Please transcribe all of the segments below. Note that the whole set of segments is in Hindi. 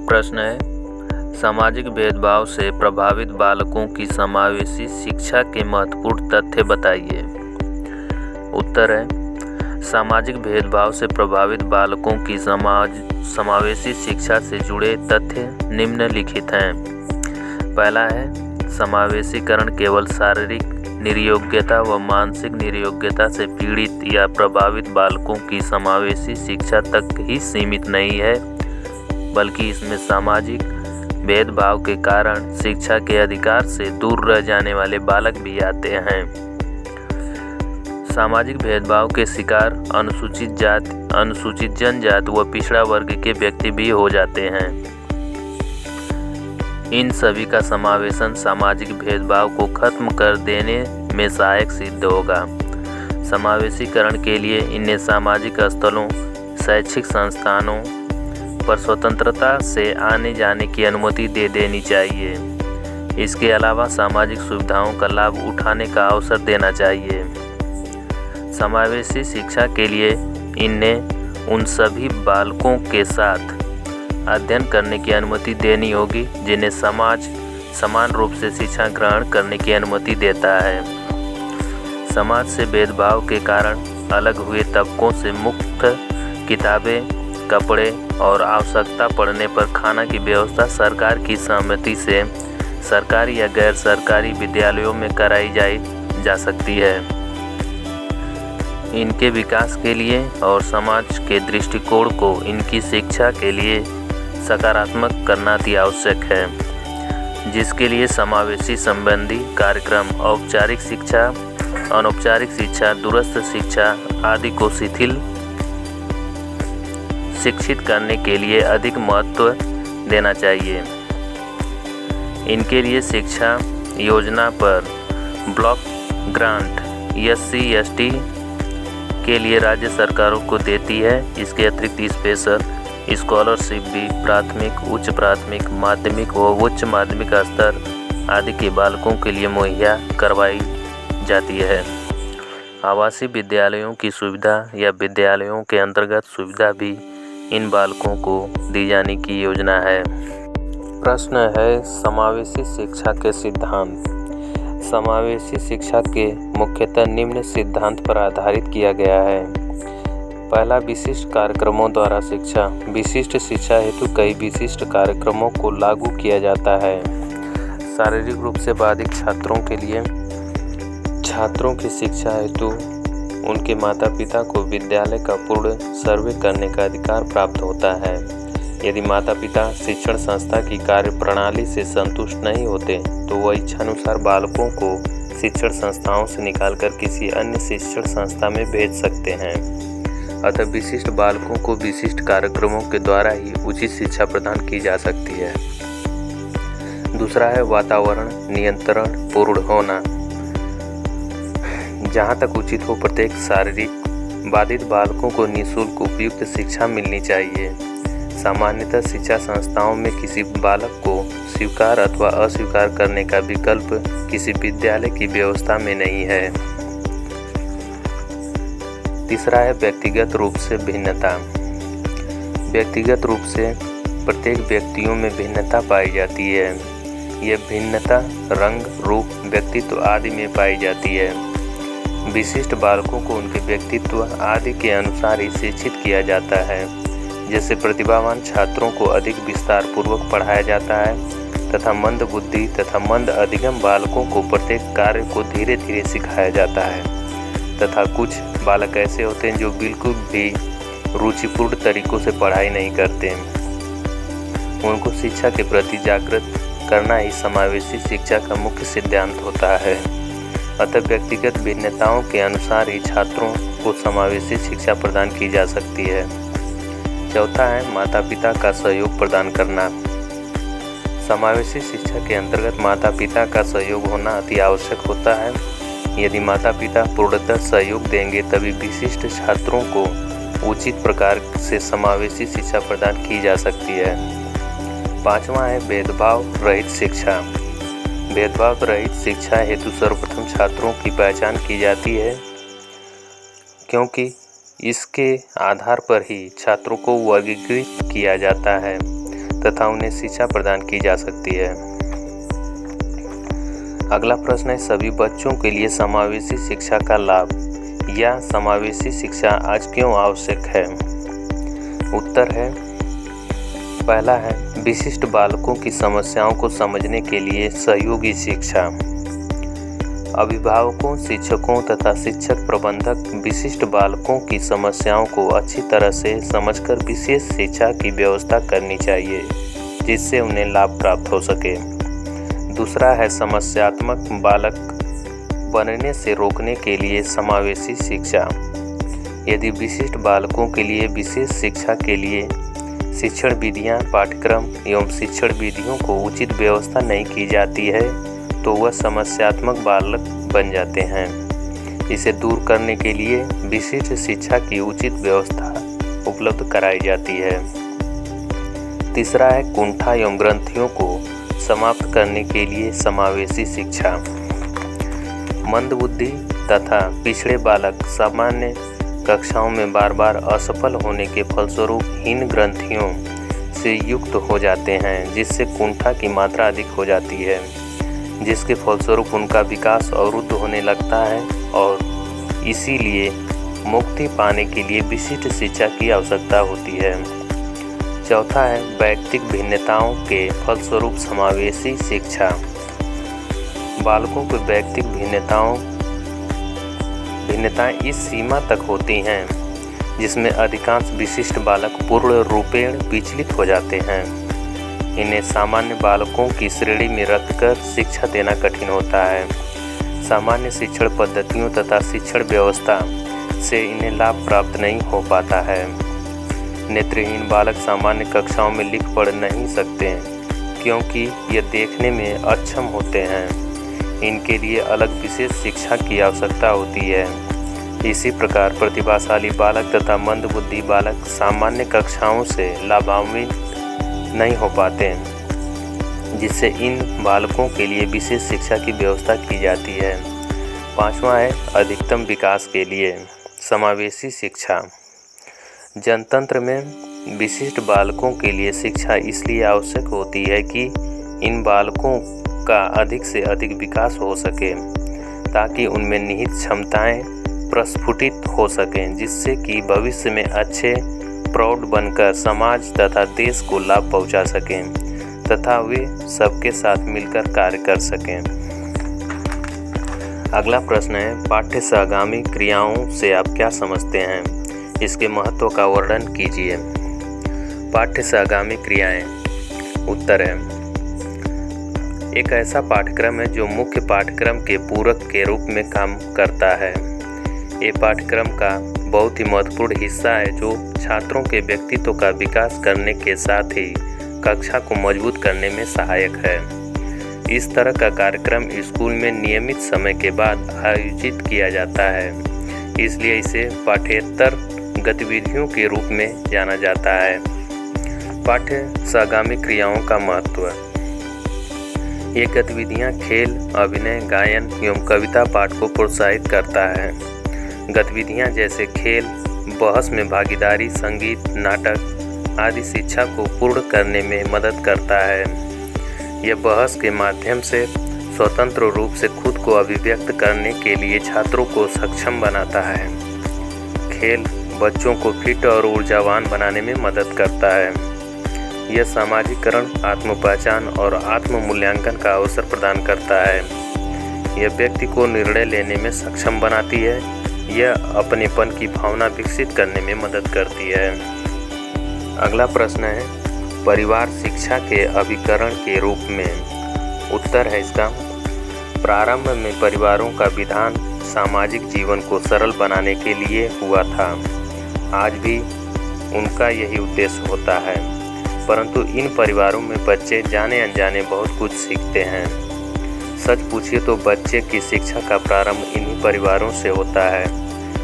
प्रश्न है, सामाजिक भेदभाव से प्रभावित बालकों की समावेशी शिक्षा के महत्वपूर्ण तथ्य बताइए। उत्तर है, सामाजिक भेदभाव से प्रभावित बालकों की समावेशी शिक्षा से जुड़े तथ्य निम्नलिखित हैं। पहला है, समावेशीकरण केवल शारीरिक निर्योग्यता व मानसिक निर्योग्यता से पीड़ित या प्रभावित बालकों की समावेशी शिक्षा तक ही सीमित नहीं है, बल्कि इसमें सामाजिक भेदभाव के कारण शिक्षा के अधिकार से दूर रह जाने वाले बालक भी आते हैं। सामाजिक भेदभाव के शिकार अनुसूचित जाति, अनुसूचित जनजाति व पिछड़ा वर्ग के व्यक्ति भी हो जाते हैं। इन सभी का समावेशन सामाजिक भेदभाव को खत्म कर देने में सहायक सिद्ध होगा। समावेशीकरण के लिए इन्हें सामाजिक स्थलों, शैक्षिक संस्थानों पर स्वतंत्रता से आने जाने की अनुमति दे देनी चाहिए। इसके अलावा सामाजिक सुविधाओं का लाभ उठाने का अवसर देना चाहिए। समावेशी शिक्षा के लिए इन्हें उन सभी बालकों के साथ अध्ययन करने की अनुमति देनी होगी जिन्हें समाज समान रूप से शिक्षा ग्रहण करने की अनुमति देता है। समाज से भेदभाव के कारण अलग हुए तबकों से मुक्त किताबें, कपड़े और आवश्यकता पड़ने पर खाना की व्यवस्था सरकार की सहमति से सरकारी या गैर सरकारी विद्यालयों में कराई जा सकती है। इनके विकास के लिए और समाज के दृष्टिकोण को इनकी शिक्षा के लिए सकारात्मक करना अति आवश्यक है, जिसके लिए समावेशी संबंधी कार्यक्रम, औपचारिक शिक्षा, अनौपचारिक शिक्षा, दूरस्थ शिक्षा आदि को शिक्षित करने के लिए अधिक महत्व देना चाहिए। इनके लिए शिक्षा योजना पर ब्लॉक ग्रांट SC/ST के लिए राज्य सरकारों को देती है। इसके अतिरिक्त स्पेशल स्कॉलरशिप भी प्राथमिक, उच्च प्राथमिक, माध्यमिक व उच्च माध्यमिक स्तर आदि के बालकों के लिए मुहैया करवाई जाती है। आवासीय विद्यालयों की सुविधा या विद्यालयों के अंतर्गत सुविधा भी इन बालकों को दी जाने की योजना है। प्रश्न है, समावेशी शिक्षा के सिद्धांत। समावेशी शिक्षा के मुख्यतः निम्न सिद्धांत पर आधारित किया गया है। पहला, विशिष्ट कार्यक्रमों द्वारा शिक्षा। विशिष्ट शिक्षा हेतु कई विशिष्ट कार्यक्रमों को लागू किया जाता है। शारीरिक रूप से बाधित छात्रों के लिए छात्रों की शिक्षा हेतु उनके माता पिता को विद्यालय का पूर्ण सर्वे करने का अधिकार प्राप्त होता है। यदि माता पिता शिक्षण संस्था की कार्य प्रणाली से संतुष्ट नहीं होते तो वह इच्छानुसार बालकों को शिक्षण संस्थाओं से निकालकर किसी अन्य शिक्षण संस्था में भेज सकते हैं। अतः विशिष्ट बालकों को विशिष्ट कार्यक्रमों के द्वारा ही उचित शिक्षा प्रदान की जा सकती है। दूसरा है, वातावरण नियंत्रण पूर्ण होना। जहाँ तक उचित हो प्रत्येक शारीरिक बाधित बालकों को निःशुल्क उपयुक्त शिक्षा मिलनी चाहिए। सामान्यतः शिक्षा संस्थाओं में किसी बालक को स्वीकार अथवा अस्वीकार करने का विकल्प किसी विद्यालय की व्यवस्था में नहीं है। तीसरा है, व्यक्तिगत रूप से भिन्नता। व्यक्तिगत रूप से प्रत्येक व्यक्तियों में भिन्नता पाई जाती है। यह भिन्नता रंग, रूप, व्यक्तित्व आदि में पाई जाती है। विशिष्ट बालकों को उनके व्यक्तित्व आदि के अनुसार ही शिक्षित किया जाता है। जैसे प्रतिभावान छात्रों को अधिक विस्तार पूर्वक पढ़ाया जाता है तथा मंद बुद्धि तथा मंद अधिगम बालकों को प्रत्येक कार्य को धीरे धीरे सिखाया जाता है। तथा कुछ बालक ऐसे होते हैं जो बिल्कुल भी रुचिपूर्ण तरीकों से पढ़ाई नहीं करते। उनको शिक्षा के प्रति जागृत करना ही समावेशी शिक्षा का मुख्य सिद्धांत होता है। अतः व्यक्तिगत भिन्नताओं के अनुसार ही छात्रों को समावेशी शिक्षा प्रदान की जा सकती है। चौथा है, माता पिता का सहयोग प्रदान करना। समावेशी शिक्षा के अंतर्गत माता पिता का सहयोग होना अति आवश्यक होता है। यदि माता पिता पूर्णतः सहयोग देंगे तभी विशिष्ट छात्रों को उचित प्रकार से समावेशी शिक्षा प्रदान की जा सकती है। पांचवा है, भेदभाव रहित शिक्षा। भेदभाव रहित शिक्षा हेतु सर्वप्रथम छात्रों की पहचान की जाती है, क्योंकि इसके आधार पर ही छात्रों को वर्गीकृत किया जाता है। तथा उन्हें शिक्षा प्रदान की जा सकती है। अगला प्रश्न है, सभी बच्चों के लिए समावेशी शिक्षा का लाभ या समावेशी शिक्षा आज क्यों आवश्यक है? उत्तर है, पहला है विशिष्ट बालकों की समस्याओं को समझने के लिए सहयोगी शिक्षा। अभिभावकों, शिक्षकों तथा शिक्षक प्रबंधक विशिष्ट बालकों की समस्याओं को अच्छी तरह से समझकर विशेष शिक्षा की व्यवस्था करनी चाहिए, जिससे उन्हें लाभ प्राप्त हो सके। दूसरा है समस्यात्मक बालक बनने से रोकने के लिए समावेशी शिक्षा। यदि विशिष्ट बालकों के लिए विशेष शिक्षा के लिए शिक्षण विधियां, पाठ्यक्रम एवं शिक्षण विधियों को उचित व्यवस्था नहीं की जाती है तो वह समस्यात्मक बालक बन जाते हैं। इसे दूर करने के लिए विशिष्ट शिक्षा की उचित व्यवस्था उपलब्ध कराई जाती है। तीसरा है कुंठा एवं ग्रंथियों को समाप्त करने के लिए समावेशी शिक्षा। मंदबुद्धि तथा पिछड़े बालक सामान्य कक्षाओं में बार बार असफल होने के फलस्वरूप हीन ग्रंथियों से युक्त हो जाते हैं, जिससे कुंठा की मात्रा अधिक हो जाती है, जिसके फलस्वरूप उनका विकास अवरुद्ध होने लगता है और इसीलिए मुक्ति पाने के लिए विशिष्ट शिक्षा की आवश्यकता होती है। चौथा है वैयक्तिक भिन्नताओं के फलस्वरूप समावेशी शिक्षा। बालकों की वैयक्तिक भिन्नताएं इस सीमा तक होती हैं जिसमें अधिकांश विशिष्ट बालक पूर्ण रूपेण विचलित हो जाते हैं। इन्हें सामान्य बालकों की श्रेणी में रखकर शिक्षा देना कठिन होता है। सामान्य शिक्षण पद्धतियों तथा शिक्षण व्यवस्था से इन्हें लाभ प्राप्त नहीं हो पाता है। नेत्रहीन बालक सामान्य कक्षाओं में लिख पढ़ नहीं सकते क्योंकि ये देखने में अक्षम होते हैं। इनके लिए अलग विशेष शिक्षा की आवश्यकता होती है। इसी प्रकार प्रतिभाशाली बालक तथा मंदबुद्धि बालक सामान्य कक्षाओं से लाभान्वित नहीं हो पाते, जिससे इन बालकों के लिए विशेष शिक्षा की व्यवस्था की जाती है। पांचवा है अधिकतम विकास के लिए समावेशी शिक्षा। जनतंत्र में विशिष्ट बालकों के लिए शिक्षा इसलिए आवश्यक होती है कि इन बालकों का अधिक से अधिक विकास हो सके, ताकि उनमें निहित क्षमताएं प्रस्फुटित हो सकें, जिससे कि भविष्य में अच्छे प्रौढ़ बनकर समाज तथा देश को लाभ पहुंचा सकें तथा वे सबके साथ मिलकर कार्य कर सकें। अगला प्रश्न है पाठ्य सहगामी क्रियाओं से आप क्या समझते हैं? इसके महत्व का वर्णन कीजिए। पाठ्य सहगामी क्रियाएं। उत्तर है, एक ऐसा पाठ्यक्रम है जो मुख्य पाठ्यक्रम के पूरक के रूप में काम करता है। ये पाठ्यक्रम का बहुत ही महत्वपूर्ण हिस्सा है जो छात्रों के व्यक्तित्व का विकास करने के साथ ही कक्षा को मजबूत करने में सहायक है। इस तरह का कार्यक्रम स्कूल में नियमित समय के बाद आयोजित किया जाता है, इसलिए इसे पाठ्येतर गतिविधियों के रूप में जाना जाता है। पाठ्य सहगामी क्रियाओं का महत्व। ये गतिविधियाँ खेल, अभिनय, गायन एवं कविता पाठ को प्रोत्साहित करता है। गतिविधियाँ जैसे खेल, बहस में भागीदारी, संगीत, नाटक आदि शिक्षा को पूर्ण करने में मदद करता है। यह बहस के माध्यम से स्वतंत्र रूप से खुद को अभिव्यक्त करने के लिए छात्रों को सक्षम बनाता है। खेल बच्चों को फिट और ऊर्जावान बनाने में मदद करता है। यह सामाजिकरण, आत्म पहचान और आत्म मूल्यांकन का अवसर प्रदान करता है। यह व्यक्ति को निर्णय लेने में सक्षम बनाती है। यह अपनेपन की भावना विकसित करने में मदद करती है। अगला प्रश्न है परिवार शिक्षा के अभिकरण के रूप में। उत्तर है इसका, प्रारंभ में परिवारों का विधान सामाजिक जीवन को सरल बनाने के लिए हुआ था। आज भी उनका यही उद्देश्य होता है, परंतु इन परिवारों में बच्चे जाने अनजाने बहुत कुछ सीखते हैं। सच पूछिए तो बच्चे की शिक्षा का प्रारंभ इन्हीं परिवारों से होता है।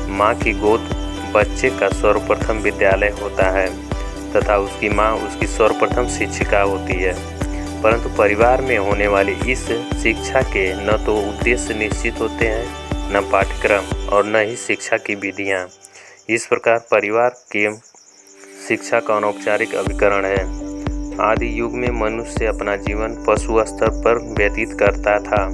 माँ की गोद बच्चे का सर्वप्रथम विद्यालय होता है तथा उसकी माँ उसकी सर्वप्रथम शिक्षिका होती है। परंतु परिवार में होने वाली इस शिक्षा के न तो उद्देश्य निश्चित होते हैं, न पाठ्यक्रम और न ही शिक्षा की विधियाँ। इस प्रकार परिवार की शिक्षा का अनौपचारिक अभिकरण है। आदि युग में मनुष्य अपना जीवन पशु स्तर पर व्यतीत करता था।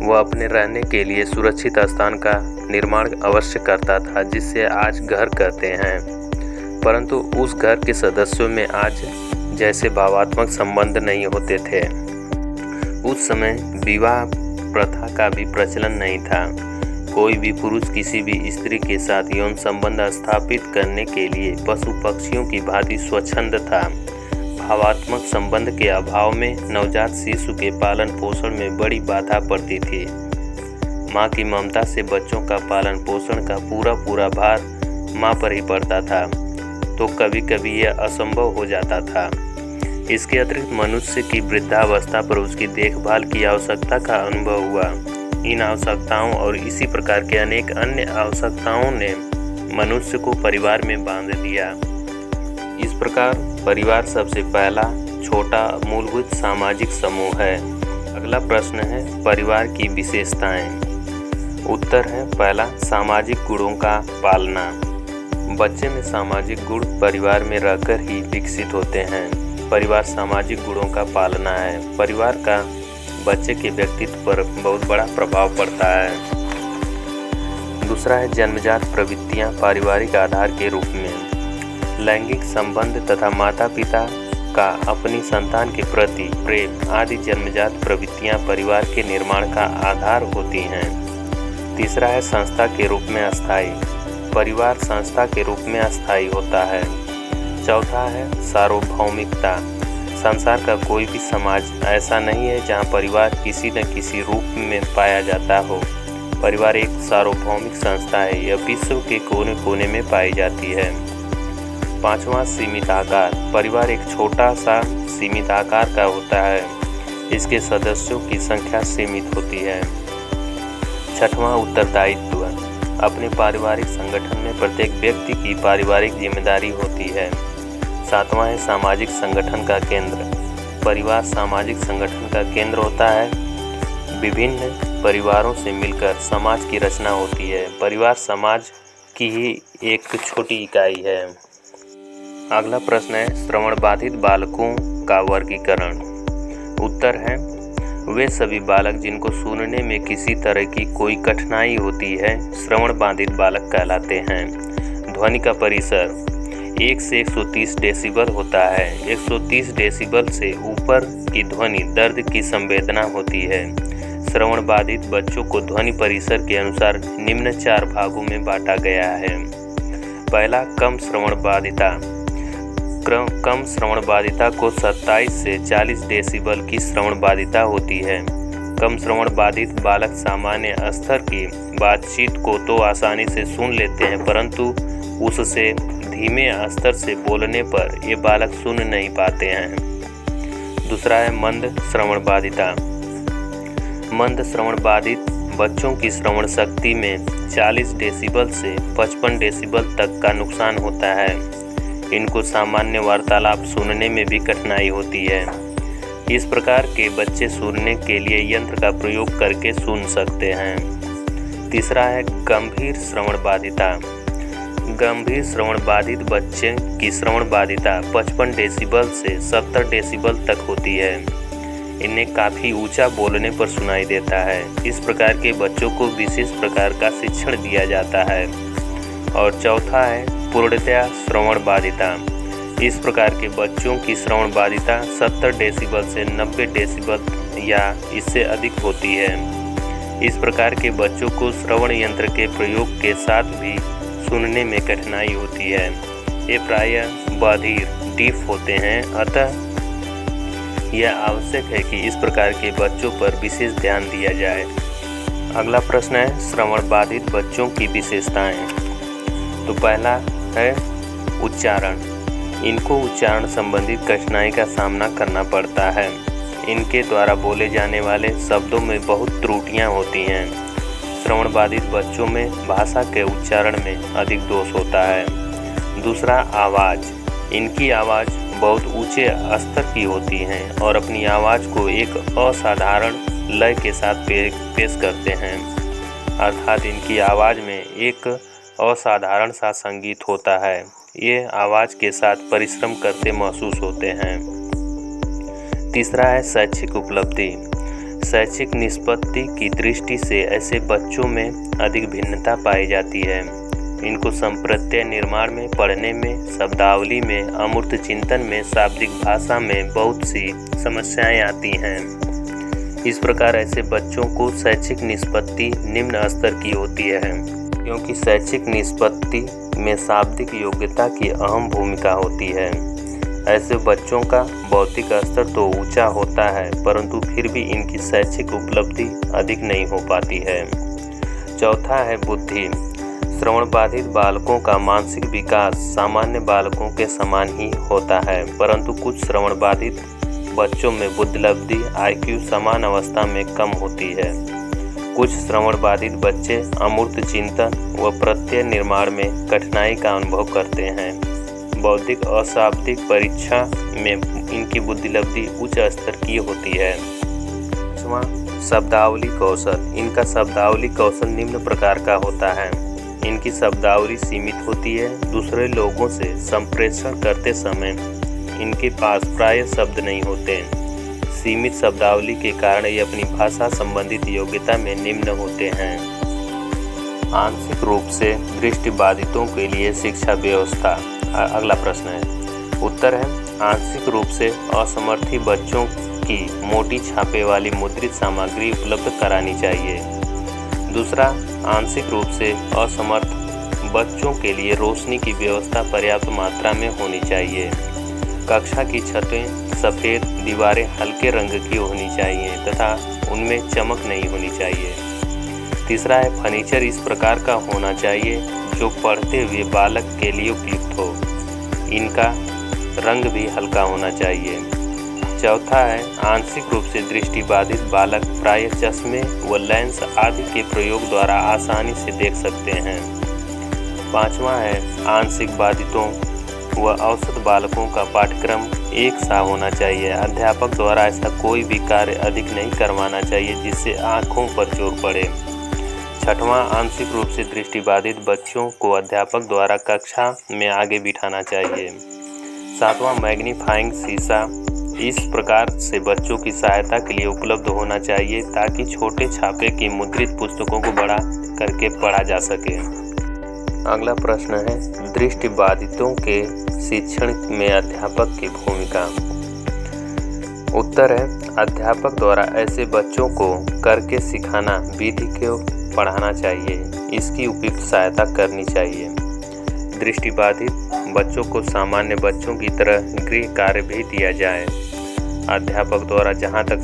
वह अपने रहने के लिए सुरक्षित स्थान का निर्माण अवश्य करता था, जिसे आज घर कहते हैं। परंतु उस घर के सदस्यों में आज जैसे भावात्मक संबंध नहीं होते थे। उस समय विवाह प्रथा का भी प्रचलन नहीं था। कोई भी पुरुष किसी भी स्त्री के साथ यौन संबंध स्थापित करने के लिए पशु पक्षियों की भांति स्वच्छंद था। भावात्मक संबंध के अभाव में नवजात शिशु के पालन पोषण में बड़ी बाधा पड़ती थी। माँ की ममता से बच्चों का पालन पोषण का पूरा भार माँ पर ही पड़ता था, तो कभी कभी यह असंभव हो जाता था। इसके अतिरिक्त मनुष्य की वृद्धावस्था पर उसकी देखभाल की आवश्यकता का अनुभव हुआ। इन आवश्यकताओं और इसी प्रकार के अनेक अन्य आवश्यकताओं ने मनुष्य को परिवार में बांध दिया। इस प्रकार परिवार सबसे पहला छोटा मूलभूत सामाजिक समूह है। अगला प्रश्न है परिवार की विशेषताएं। उत्तर है पहला, सामाजिक गुणों का पालना। बच्चे में सामाजिक गुण परिवार में रहकर ही विकसित होते हैं। परिवार सामाजिक गुणों का पालना है। परिवार का बच्चे के व्यक्तित्व पर बहुत बड़ा प्रभाव पड़ता है। दूसरा है जन्मजात प्रवृत्तियां पारिवारिक आधार के रूप में। लैंगिक संबंध तथा माता पिता का अपनी संतान के प्रति प्रेम आदि जन्मजात प्रवृत्तियां परिवार के निर्माण का आधार होती हैं। तीसरा है संस्था के रूप में अस्थायी। परिवार संस्था के रूप में अस्थायी होता है। चौथा है सार्वभौमिकता। संसार का कोई भी समाज ऐसा नहीं है जहां परिवार किसी न किसी रूप में पाया जाता हो। परिवार एक सार्वभौमिक संस्था है। यह विश्व के कोने कोने में पाई जाती है। पांचवा, सीमित आकार। परिवार एक छोटा सा सीमित आकार का होता है। इसके सदस्यों की संख्या सीमित होती है। छठवां, उत्तरदायित्व। अपने पारिवारिक संगठन में प्रत्येक व्यक्ति की पारिवारिक जिम्मेदारी होती है। सातवां है सामाजिक संगठन का केंद्र। परिवार सामाजिक संगठन का केंद्र होता है। विभिन्न परिवारों से मिलकर समाज की रचना होती है। परिवार समाज की ही एक छोटी इकाई है। अगला प्रश्न है श्रवण बाधित बालकों का वर्गीकरण। उत्तर है वे सभी बालक जिनको सुनने में किसी तरह की कोई कठिनाई होती है श्रवण बाधित बालक कहलाते हैं। ध्वनि का परिसर 1 से 130 डेसिबल होता है। 130 डेसिबल से ऊपर की ध्वनि दर्द की संवेदना होती है। श्रवण बाधित बच्चों को ध्वनि परिसर के अनुसार निम्न 4 भागों में बांटा गया है। पहला, कम श्रवण बाधिता। कम श्रवण बाधिता को 27 से 40 डेसिबल की श्रवण बाधिता होती है। कम श्रवण बाधित बालक सामान्य स्तर की बातचीत को तो आसानी से सुन लेते हैं, परंतु उससे धीमे स्तर से बोलने पर ये बालक सुन नहीं पाते हैं। दूसरा है मंद श्रवण बाधिता। मंद श्रवण बाधित बच्चों की श्रवण शक्ति में 40 डेसिबल से 55 डेसिबल तक का नुकसान होता है। इनको सामान्य वार्तालाप सुनने में भी कठिनाई होती है। इस प्रकार के बच्चे सुनने के लिए यंत्र का प्रयोग करके सुन सकते हैं। तीसरा है गंभीर श्रवण बाधिता। गंभीर श्रवण बाधित बच्चे की श्रवण बाधिता 55 डेसिबल से 70 डेसिबल तक होती है। इन्हें काफ़ी ऊंचा बोलने पर सुनाई देता है। इस प्रकार के बच्चों को विशेष प्रकार का शिक्षण दिया जाता है। और चौथा है पूर्णतया श्रवण बाधिता। इस प्रकार के बच्चों की श्रवण बाधिता 70 डेसिबल से 90 डेसिबल या इससे अधिक होती है। इस प्रकार के बच्चों को श्रवण यंत्र के प्रयोग के साथ भी सुनने में कठिनाई होती है। ये प्रायः बधिर डीफ होते हैं, अतः यह आवश्यक है कि इस प्रकार के बच्चों पर विशेष ध्यान दिया जाए। अगला प्रश्न है श्रवण बाधित बच्चों की विशेषताएं। तो पहला है उच्चारण। इनको उच्चारण संबंधित कठिनाई का सामना करना पड़ता है। इनके द्वारा बोले जाने वाले शब्दों में बहुत त्रुटियां होती हैं। श्रवण बाधित बच्चों में भाषा के उच्चारण में अधिक दोष होता है। दूसरा, आवाज़। इनकी आवाज़ बहुत ऊंचे स्तर की होती हैं और अपनी आवाज़ को एक असाधारण लय के साथ पेश करते हैं, अर्थात इनकी आवाज़ में एक असाधारण सा संगीत होता है। ये आवाज़ के साथ परिश्रम करते महसूस होते हैं। तीसरा है शैक्षिक उपलब्धि। शैक्षिक निष्पत्ति की दृष्टि से ऐसे बच्चों में अधिक भिन्नता पाई जाती है। इनको संप्रत्यय निर्माण में, पढ़ने में, शब्दावली में, अमूर्त चिंतन में, शाब्दिक भाषा में बहुत सी समस्याएं आती हैं। इस प्रकार ऐसे बच्चों को शैक्षिक निष्पत्ति निम्न स्तर की होती है, क्योंकि शैक्षिक निष्पत्ति में शाब्दिक योग्यता की अहम भूमिका होती है। ऐसे बच्चों का बौद्धिक स्तर तो ऊंचा होता है, परंतु फिर भी इनकी शैक्षिक उपलब्धि अधिक नहीं हो पाती है। चौथा है बुद्धि। श्रवण बाधित बालकों का मानसिक विकास सामान्य बालकों के समान ही होता है, परंतु कुछ श्रवण बाधित बच्चों में बुद्धिलब्धि IQ समान अवस्था में कम होती है। कुछ श्रवण बाधित बच्चे अमूर्त चिंतन व प्रत्यय निर्माण में कठिनाई का अनुभव करते हैं। बौद्धिक अशाब्दिक परीक्षा में इनकी बुद्धिलब्धि उच्च स्तर की होती है। शब्दावली कौशल। इनका शब्दावली कौशल निम्न प्रकार का होता है। इनकी शब्दावली सीमित होती है। दूसरे लोगों से संप्रेषण करते समय इनके पास प्राय शब्द नहीं होते। सीमित शब्दावली के कारण ये अपनी भाषा संबंधित योग्यता में निम्न होते हैं। आंशिक रूप से दृष्टिबाधितों के लिए शिक्षा व्यवस्था। अगला प्रश्न है। उत्तर है आंशिक रूप से असमर्थी बच्चों की मोटी छापे वाली मुद्रित सामग्री उपलब्ध करानी चाहिए। दूसरा, आंशिक रूप से असमर्थ बच्चों के लिए रोशनी की व्यवस्था पर्याप्त मात्रा में होनी चाहिए। कक्षा की छतें सफ़ेद, दीवारें हल्के रंग की होनी चाहिए तथा उनमें चमक नहीं होनी चाहिए। तीसरा है फर्नीचर इस प्रकार का होना चाहिए जो पढ़ते हुए बालक के लिए उपयुक्त हो। इनका रंग भी हल्का होना चाहिए। चौथा है आंशिक रूप से दृष्टिबाधित बालक प्रायः चश्मे व लेंस आदि के प्रयोग द्वारा आसानी से देख सकते हैं। पांचवा है आंशिक बाधितों व औसत बालकों का पाठ्यक्रम एक सा होना चाहिए। अध्यापक द्वारा ऐसा कोई भी कार्य अधिक नहीं करवाना चाहिए जिससे आँखों पर जोर पड़े। छठवां, आंशिक रूप से दृष्टिबाधित बच्चों को अध्यापक द्वारा कक्षा में आगे बिठाना चाहिए। सातवां, मैग्नीफाइंग शीशा इस प्रकार से बच्चों की सहायता के लिए उपलब्ध होना चाहिए ताकि छोटे छापे की मुद्रित पुस्तकों को बड़ा करके पढ़ा जा सके। अगला प्रश्न है दृष्टिबाधितों के शिक्षण में अध्यापक की भूमिका। उत्तर है अध्यापक द्वारा ऐसे बच्चों को करके सिखाना, विधि को पढ़ाना चाहिए। इसकी उपयुक्त सहायता करनी चाहिए। दृष्टिबाधित बच्चों को सामान्य बच्चों की तरह गृह कार्य भी दिया जाए। अध्यापक द्वारा जहाँ तक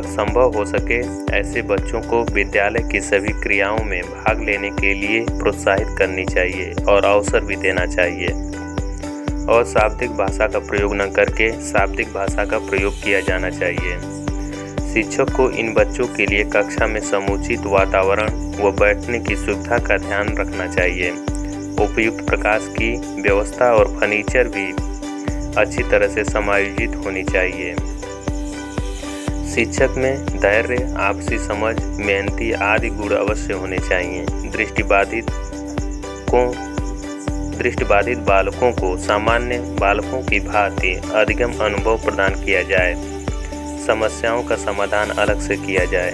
संभव हो सके ऐसे बच्चों को विद्यालय की सभी क्रियाओं में भाग लेने के लिए प्रोत्साहित करनी चाहिए और अवसर भी देना चाहिए। और शाब्दिक भाषा का प्रयोग न करके शाब्दिक भाषा का प्रयोग किया जाना चाहिए। शिक्षक को इन बच्चों के लिए कक्षा में समुचित वातावरण व बैठने की सुविधा का ध्यान रखना चाहिए। उपयुक्त प्रकाश की व्यवस्था और फर्नीचर भी अच्छी तरह से समायोजित होनी चाहिए। शिक्षक में धैर्य, आपसी समझ, मेहनती आदि गुण अवश्य होने चाहिए। दृष्टिबाधित बालकों को सामान्य बालकों की भांति अधिगम अनुभव प्रदान किया जाए। समस्याओं का समाधान अलग से किया जाए।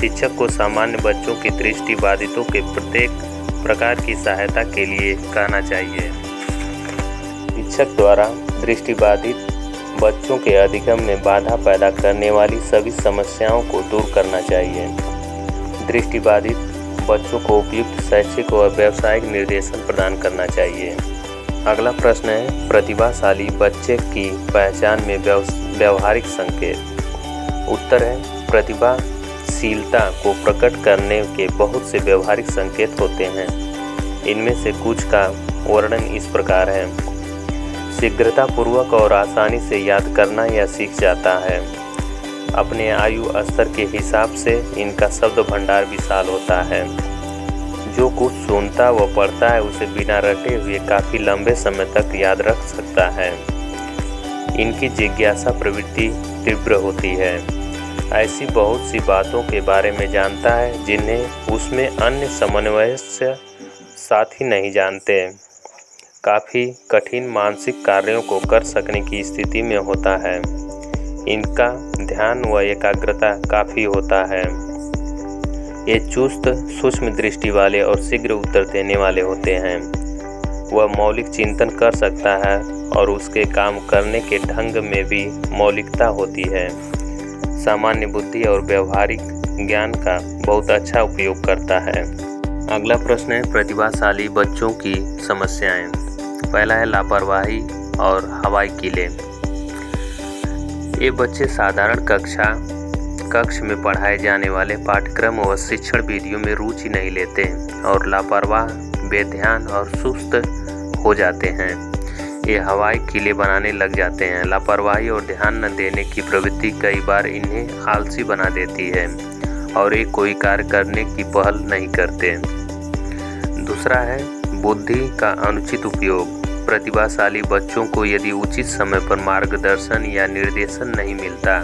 शिक्षक को सामान्य बच्चों की दृष्टिबाधितों के प्रत्येक प्रकार की सहायता के लिए कहना चाहिए। शिक्षक द्वारा दृष्टिबाधित बच्चों के अधिगम में बाधा पैदा करने वाली सभी समस्याओं को दूर करना चाहिए। दृष्टिबाधित बच्चों को उपयुक्त शैक्षिक और व्यावसायिक निर्देशन प्रदान करना चाहिए। अगला प्रश्न है प्रतिभाशाली बच्चे की पहचान में व्यवहारिक संकेत। उत्तर है प्रतिभाशीलता को प्रकट करने के बहुत से व्यवहारिक संकेत होते हैं। इनमें से कुछ का वर्णन इस प्रकार है। शीघ्रतापूर्वक और आसानी से याद करना या सीख जाता है। अपने आयु स्तर के हिसाब से इनका शब्द भंडार विशाल होता है। जो कुछ सुनता व पढ़ता है उसे बिना रटे हुए काफ़ी लंबे समय तक याद रख सकता है। इनकी जिज्ञासा प्रवृत्ति तीव्र होती है। ऐसी बहुत सी बातों के बारे में जानता है जिन्हें उसमें अन्य समन्वय साथी नहीं जानते। काफ़ी कठिन मानसिक कार्यों को कर सकने की स्थिति में होता है। इनका ध्यान व एकाग्रता काफ़ी होता है। ये चुस्त, सूक्ष्म दृष्टि वाले और शीघ्र उत्तर देने वाले होते हैं। वह मौलिक चिंतन कर सकता है और उसके काम करने के ढंग में भी मौलिकता होती है। सामान्य बुद्धि और व्यवहारिक ज्ञान का बहुत अच्छा उपयोग करता है। अगला प्रश्न है प्रतिभाशाली बच्चों की समस्याएं। पहला है लापरवाही और हवाई कीले। ये बच्चे साधारण कक्ष में पढ़ाए जाने वाले पाठ्यक्रम व शिक्षण विधियों में रुचि नहीं लेते और लापरवाह, बेध्यान और सुस्त हो जाते हैं। ये हवाई कीले बनाने लग जाते हैं। लापरवाही और ध्यान न देने की प्रवृत्ति कई बार इन्हें आलसी बना देती है और ये कोई कार्य करने की पहल नहीं करते। दूसरा है बुद्धि का अनुचित उपयोग। प्रतिभाशाली बच्चों को यदि उचित समय पर मार्गदर्शन या निर्देशन नहीं मिलता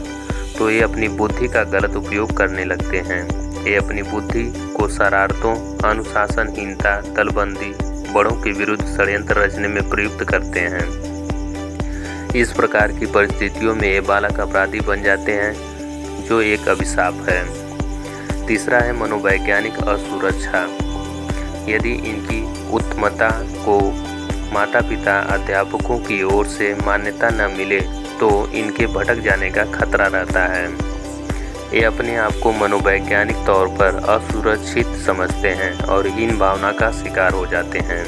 तो ये अपनी बुद्धि का गलत उपयोग करने लगते हैं। ये अपनी बुद्धि को शरारतों, अनुशासनहीनता, दलबंदी, बड़ों के विरुद्ध षड्यंत्र रचने में प्रयुक्त करते हैं। इस प्रकार की परिस्थितियों में ये बालक अपराधी बन जाते हैं, जो एक अभिशाप है। तीसरा है मनोवैज्ञानिक असुरक्षा। यदि इनकी उत्तमता को माता पिता, अध्यापकों की ओर से मान्यता न मिले तो इनके भटक जाने का खतरा रहता है। ये अपने आप को मनोवैज्ञानिक तौर पर असुरक्षित समझते हैं और हीन भावना का शिकार हो जाते हैं।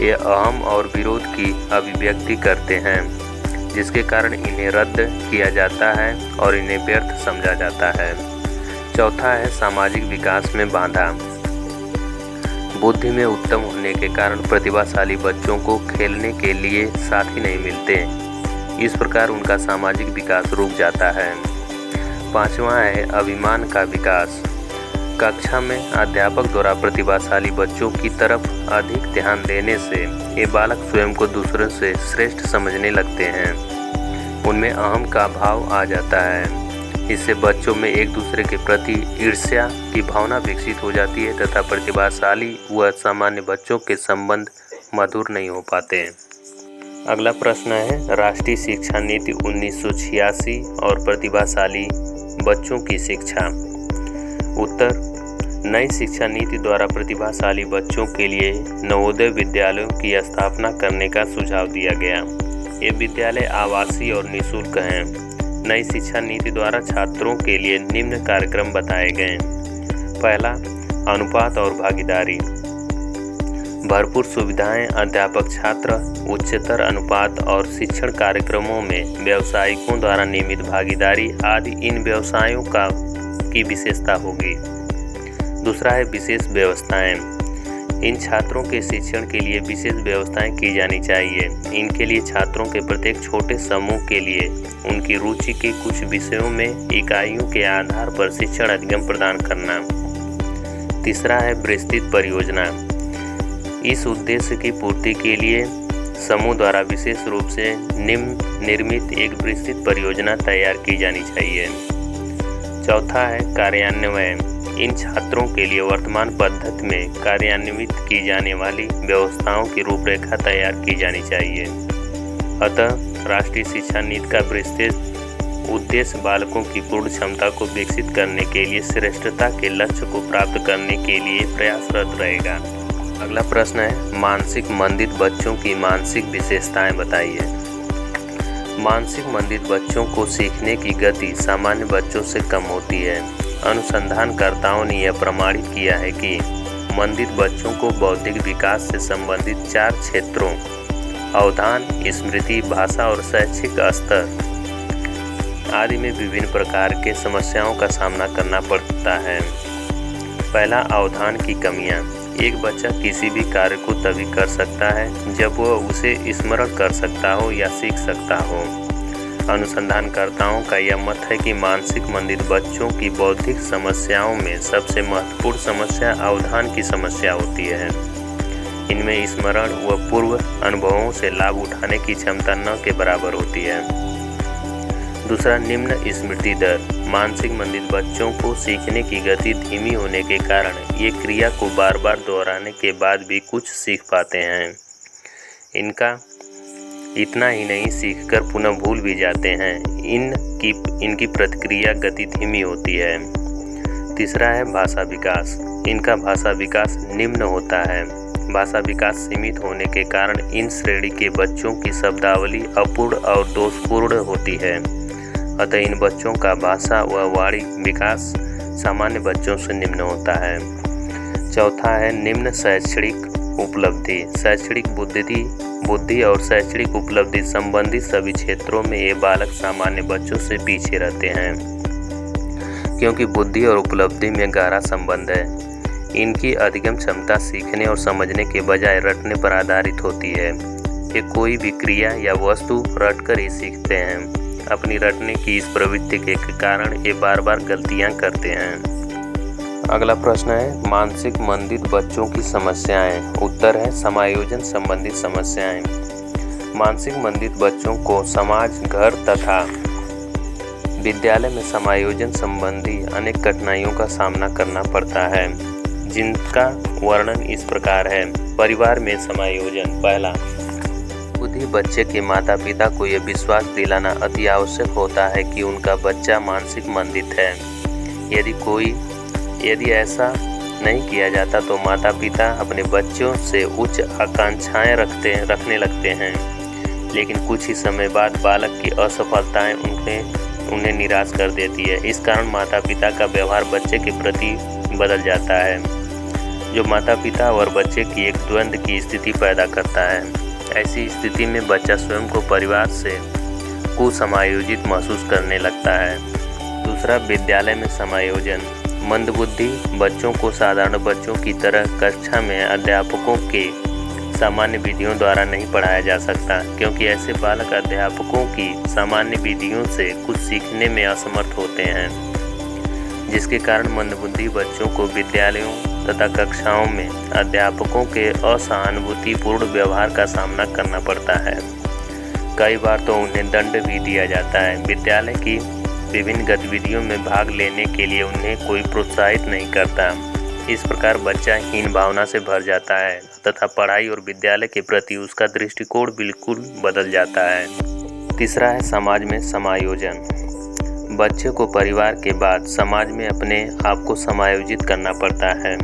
ये अहम और विरोध की अभिव्यक्ति करते हैं, जिसके कारण इन्हें रद्द किया जाता है और इन्हें व्यर्थ समझा जाता है। चौथा है सामाजिक विकास में बाधा। बुद्धि में उत्तम होने के कारण प्रतिभाशाली बच्चों को खेलने के लिए साथी नहीं मिलते। इस प्रकार उनका सामाजिक विकास रुक जाता है। पांचवा है अभिमान का विकास। कक्षा में अध्यापक द्वारा प्रतिभाशाली बच्चों की तरफ अधिक ध्यान देने से ये बालक स्वयं को दूसरों से श्रेष्ठ समझने लगते हैं। उनमें अहम का भाव आ जाता है। इससे बच्चों में एक दूसरे के प्रति ईर्ष्या की भावना विकसित हो जाती है तथा प्रतिभाशाली व सामान्य बच्चों के संबंध मधुर नहीं हो पाते। अगला प्रश्न है राष्ट्रीय शिक्षा नीति 1986 और प्रतिभाशाली बच्चों की शिक्षा। उत्तर, नई शिक्षा नीति द्वारा प्रतिभाशाली बच्चों के लिए नवोदय विद्यालयों की स्थापना करने का सुझाव दिया गया। ये विद्यालय आवासीय और निःशुल्क हैं। नई शिक्षा नीति द्वारा छात्रों के लिए निम्न कार्यक्रम बताए गए। पहला, अनुपात और भागीदारी। भरपूर सुविधाएं, अध्यापक छात्र, उच्चतर अनुपात और शिक्षण कार्यक्रमों में व्यावसायिकों द्वारा नियमित भागीदारी आदि इन व्यवसायों की विशेषता होगी। दूसरा है विशेष व्यवस्थाएं। इन छात्रों के शिक्षण के लिए विशेष व्यवस्थाएं की जानी चाहिए। इनके लिए छात्रों के प्रत्येक छोटे समूह के लिए उनकी रुचि के कुछ विषयों में इकाइयों के आधार पर शिक्षण अधिगम प्रदान करना। तीसरा है विस्तृत परियोजना। इस उद्देश्य की पूर्ति के लिए समूह द्वारा विशेष रूप से निर्मित एक विस्तृत परियोजना तैयार की जानी चाहिए। चौथा है कार्यान्वयन। इन छात्रों के लिए वर्तमान पद्धति में कार्यान्वित की जाने वाली व्यवस्थाओं की रूपरेखा तैयार की जानी चाहिए। अतः राष्ट्रीय शिक्षा नीति का विस्तृत उद्देश्य बालकों की पूर्ण क्षमता को विकसित करने के लिए श्रेष्ठता के लक्ष्य को प्राप्त करने के लिए प्रयासरत रहेगा। अगला प्रश्न है मानसिक मंदित बच्चों की मानसिक विशेषताएं बताइए। मानसिक मंदित बच्चों को सीखने की गति सामान्य बच्चों से कम होती है। अनुसंधानकर्ताओं ने यह प्रमाणित किया है कि मंदित बच्चों को बौद्धिक विकास से संबंधित 4 क्षेत्रों अवधान, स्मृति, भाषा और शैक्षिक स्तर आदि में विभिन्न प्रकार के समस्याओं का सामना करना पड़ता है। पहला, अवधान की कमियां। एक बच्चा किसी भी कार्य को तभी कर सकता है जब वह उसे स्मरण कर सकता हो या सीख सकता हो। अनुसंधानकर्ताओं का यह मत है कि मानसिक मंदित बच्चों की बौद्धिक समस्याओं में सबसे महत्वपूर्ण समस्या अवधान की समस्या होती है। इनमें स्मरण व पूर्व अनुभवों से लाभ उठाने की क्षमता न के बराबर होती है। दूसरा, निम्न स्मृति दर। मानसिक मंदित बच्चों को सीखने की गति धीमी होने के कारण ये क्रिया को बार बार दोहराने के बाद भी कुछ सीख पाते हैं। इनका इतना ही नहीं, सीखकर पुनः भूल भी जाते हैं। इनकी प्रतिक्रिया गति धीमी होती है। तीसरा है भाषा विकास। इनका भाषा विकास निम्न होता है। भाषा विकास सीमित होने के कारण इन श्रेणी के बच्चों की शब्दावली अपूर्ण और दोषपूर्ण होती है। अतः इन बच्चों का भाषा व वाणी विकास सामान्य बच्चों से निम्न होता है। चौथा है निम्न शैक्षणिक उपलब्धि। शैक्षणिक बुद्धि और शैक्षणिक उपलब्धि संबंधी सभी क्षेत्रों में ये बालक सामान्य बच्चों से पीछे रहते हैं, क्योंकि बुद्धि और उपलब्धि में गहरा संबंध है। इनकी अधिगम क्षमता सीखने और समझने के बजाय रटने पर आधारित होती है। ये कोई भी क्रिया या वस्तु रटकर ही सीखते हैं। अपनी रटने की इस प्रवृत्ति के कारण ये बार बार गलतियां करते हैं। अगला प्रश्न है मानसिक मंदित बच्चों की समस्याएं। उत्तर है समायोजन संबंधित समस्याएं। मानसिक मंदित बच्चों को समाज, घर तथा विद्यालय में समायोजन संबंधी अनेक कठिनाइयों का सामना करना पड़ता है, जिनका वर्णन इस प्रकार है। परिवार में समायोजन। पहला, खुद ही बच्चे के माता पिता को यह विश्वास दिलाना अति आवश्यक होता है कि उनका बच्चा मानसिक मंदित है। यदि ऐसा नहीं किया जाता तो माता पिता अपने बच्चों से उच्च आकांक्षाएं रखने लगते हैं, लेकिन कुछ ही समय बाद बालक की असफलताएं उन्हें निराश कर देती है। इस कारण माता पिता का व्यवहार बच्चे के प्रति बदल जाता है, जो माता पिता और बच्चे की एक द्वंद्व की स्थिति पैदा करता है। ऐसी स्थिति में बच्चा स्वयं को परिवार से कुसमायोजित महसूस करने लगता है। दूसरा, विद्यालय में समायोजन। मंदबुद्धि बच्चों को साधारण बच्चों की तरह कक्षा में अध्यापकों के सामान्य विधियों द्वारा नहीं पढ़ाया जा सकता, क्योंकि ऐसे बालक अध्यापकों की सामान्य विधियों से कुछ सीखने में असमर्थ होते हैं, जिसके कारण मंदबुद्धि बच्चों को विद्यालयों तथा कक्षाओं में अध्यापकों के असहानुभूतिपूर्ण व्यवहार का सामना करना पड़ता है। कई बार तो उन्हें दंड भी दिया जाता है। विद्यालय की विभिन्न गतिविधियों में भाग लेने के लिए उन्हें कोई प्रोत्साहित नहीं करता। इस प्रकार बच्चा हीन भावना से भर जाता है तथा पढ़ाई और विद्यालय के प्रति उसका दृष्टिकोण बिल्कुल बदल जाता है। तीसरा है समाज में समायोजन। बच्चे को परिवार के बाद समाज में अपने आप को समायोजित करना पड़ता है।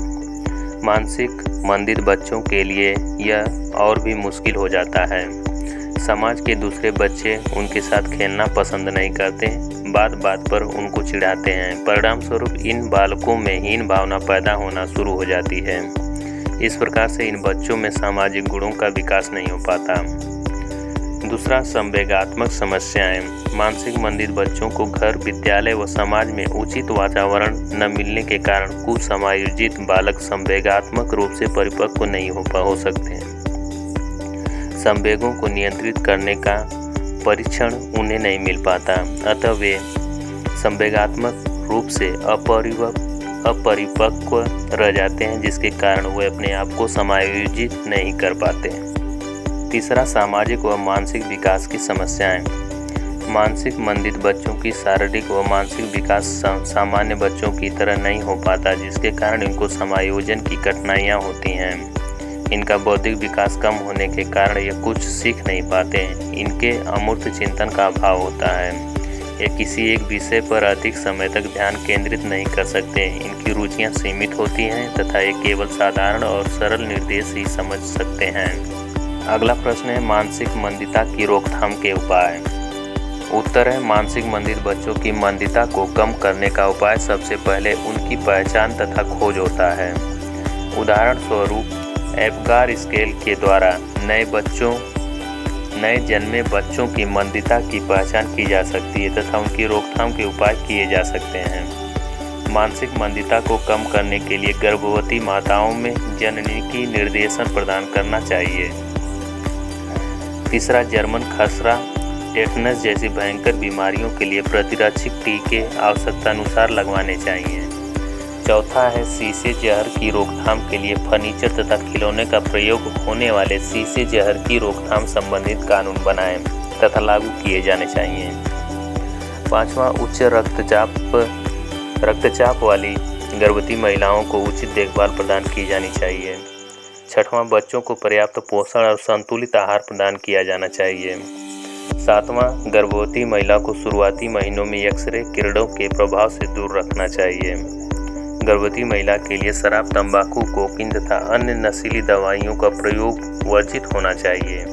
मानसिक मंदित बच्चों के लिए यह और भी मुश्किल हो जाता है। समाज के दूसरे बच्चे उनके साथ खेलना पसंद नहीं करते, बात पर उनको चिढ़ाते हैं। परिणाम स्वरूप इन बालकों में हीन भावना पैदा होना शुरू हो जाती है। इस प्रकार से इन बच्चों में सामाजिक गुणों का विकास नहीं हो पाता। दूसरा, संवेगात्मक समस्याएं। मानसिक मंदित बच्चों को घर, विद्यालय व समाज में उचित वातावरण न मिलने के कारण कुसमायोजित बालक संवेगात्मक रूप से परिपक्व नहीं हो सकते। संवेगों को नियंत्रित करने का परीक्षण उन्हें नहीं मिल पाता, अतः वे संवेगात्मक रूप से अपरिपक्व रह जाते हैं, जिसके कारण वे अपने आप को समायोजित नहीं कर पाते। तीसरा, सामाजिक व मानसिक विकास की समस्याएं। मानसिक मंदित बच्चों की शारीरिक व मानसिक विकास सामान्य बच्चों की तरह नहीं हो पाता, जिसके कारण इनको समायोजन की कठिनाइयाँ होती हैं। इनका बौद्धिक विकास कम होने के कारण ये कुछ सीख नहीं पाते। इनके अमूर्त चिंतन का अभाव होता है। ये किसी एक विषय पर अधिक समय तक ध्यान केंद्रित नहीं कर सकते। इनकी रुचियां सीमित होती हैं तथा ये केवल साधारण और सरल निर्देश ही समझ सकते हैं। अगला प्रश्न है मानसिक मंदिता की रोकथाम के उपाय। उत्तर है मानसिक मंदित बच्चों की मंदिता को कम करने का उपाय सबसे पहले उनकी पहचान तथा खोज होता है। उदाहरण स्वरूप एप्गार स्केल के द्वारा नए जन्मे बच्चों की मंदिता की पहचान की जा सकती है तथा उनकी रोकथाम के उपाय किए जा सकते हैं। मानसिक मंदिता को कम करने के लिए गर्भवती माताओं में जननी की निर्देशन प्रदान करना चाहिए। तीसरा, जर्मन खसरा, टेटनस जैसी भयंकर बीमारियों के लिए प्रतिरक्षक टीके आवश्यकता अनुसार लगवाने चाहिए। चौथा है शीशे जहर की रोकथाम के लिए फर्नीचर तथा खिलौने का प्रयोग होने वाले शीशे जहर की रोकथाम संबंधित कानून बनाएं तथा लागू किए जाने चाहिए। पांचवा, उच्च रक्तचाप वाली गर्भवती महिलाओं को उचित देखभाल प्रदान की जानी चाहिए। छठवां, बच्चों को पर्याप्त पोषण और संतुलित आहार प्रदान किया जाना चाहिए। सातवां, गर्भवती महिला को शुरुआती महीनों में एक्स-रे किरणों के प्रभाव से दूर रखना चाहिए। गर्भवती महिला के लिए शराब, तंबाकू, कोकीन तथा अन्य नशीली दवाइयों का प्रयोग वर्जित होना चाहिए।